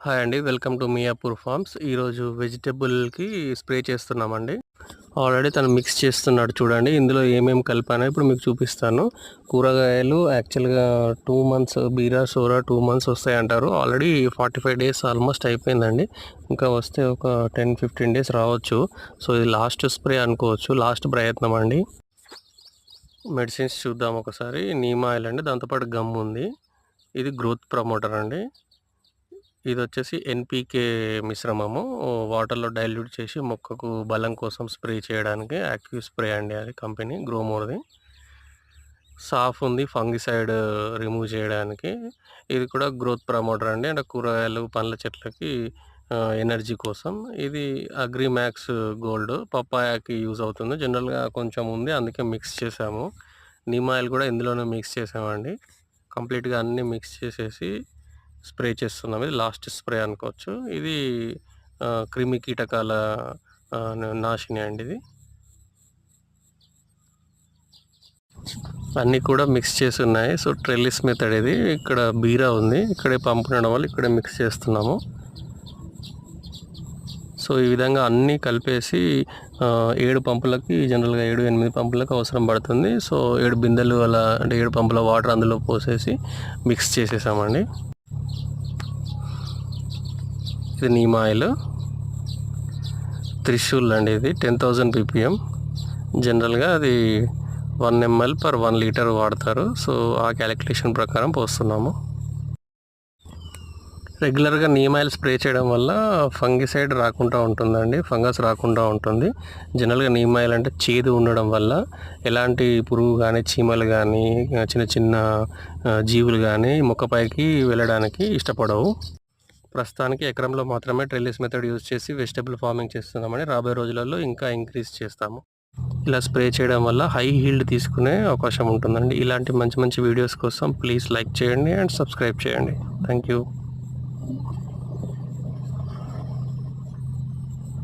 Hi అండి. Welcome to Miyapur farms. ఈరోజు వెజిటబుల్‌కి స్ప్రే చేస్తున్నామండి. ఆల్రెడీ తను మిక్స్ చేస్తున్నాడు చూడండి. ఇందులో ఏమేమి కలిపానో ఇప్పుడు మీకు చూపిస్తాను. కూరగాయలు యాక్చువల్‌గా 2 మంత్స్ బీరా, సోరా 2 మంత్స్ వస్తాయంటారు. ఆల్రెడీ 45 డేస్ ఆల్మోస్ట్ అయిపోయిందండి. ఇంకా వస్తే ఒక 10, 15 డేస్ రావచ్చు. సో ఇది లాస్ట్ స్ప్రే అనుకోవచ్చు. లాస్ట్ ప్రయత్నం అండి. మెడిసిన్స్ చూద్దాం ఒకసారి. నీమ్ ఆయిల్ అండి. దాంతోపాటు గమ్ ఉంది. ఇది గ్రోత్ ప్రమోటర్ అండి. ఇది వచ్చేసి ఎన్‌పీకే మిశ్రమము. వాటర్‌లో డైల్యూట్ చేసి మొక్కకు బలం కోసం స్ప్రే చేయడానికి యాక్టివ్ స్ప్రే అండి అది కంపెనీ గ్రోమోర్‌ది. సాఫ్ ఉంది ఫంగిసైడ్ రిమూవ్ చేయడానికి. ఇది కూడా గ్రోత్ ప్రమోటర్ అండి. అంటే కూరగాయలు, పండ్ల చెట్లకి ఎనర్జీ కోసం. ఇది అగ్రిమాక్స్ గోల్డ్ పపాయాకి యూజ్ అవుతుంది. జనరల్‌గా కొంచెం ఉంది అందుకే మిక్స్ చేసాము. నీమ్ ఆయిల్ కూడా ఇందులోనే మిక్స్ చేసామండి. కంప్లీట్‌గా అన్నీ మిక్స్ చేసేసి స్ప్రే చేస్తున్నాం. ఇది లాస్ట్ స్ప్రే అనుకోవచ్చు. ఇది క్రిమి కీటకాల నాశిని అండి ఇది. అన్నీ కూడా మిక్స్ చేసి ఉన్నాయి. సో ట్రెల్లిస్ మెథడ్ ఇది. ఇక్కడ బీరా ఉంది. ఇక్కడే పంప్ ఉండడం వల్ల ఇక్కడే మిక్స్ చేస్తున్నాము. సో ఈ విధంగా అన్నీ కలిపేసి 7 పంపులకి జనరల్గా 7, 8 పంపులకు అవసరం పడుతుంది. సో 7 బిందెలు అలా అంటే 7 పంపుల వాటర్ అందులో పోసేసి మిక్స్ చేసేసామండి. ఇది నీమ్ ఆయిల్. త్రిశూల్ అండి ఇది 10,000 ppm. జనరల్గా అది 1 ml per 1 లీటర్ వాడతారు. సో ఆ క్యాలిక్యులేషన్ ప్రకారం పోస్తున్నాము. రెగ్యులర్గా నీమ్ ఆయిల్ స్ప్రే చేయడం వల్ల ఫంగిసైడ్ రాకుండా ఉంటుందండి. ఫంగస్ రాకుండా ఉంటుంది. జనరల్గా నీమ్ ఆయిల్ అంటే చేదు ఉండడం వల్ల ఎలాంటి పురుగు కానీ, చీమలు కానీ, చిన్న చిన్న జీవులు కానీ మొక్కపైకి వెళ్ళడానికి ఇష్టపడవు. ప్రస్తుతానికి ఎకరంలో మాత్రమే ట్రెల్లిస్ మెథడ్ యూజ్ చేసి వెజిటబుల్ ఫార్మింగ్ చేస్తున్నామని. రాబోయే రోజులలో ఇంకా ఇంక్రీజ్ చేస్తాము. ఇలా స్ప్రే చేయడం వల్ల హై హీల్డ్ తీసుకునే అవకాశం ఉంటుందండి. ఇలాంటి మంచి మంచి వీడియోస్ కోసం ప్లీజ్ లైక్ చేయండి అండ్ సబ్స్క్రైబ్ చేయండి. Thank you.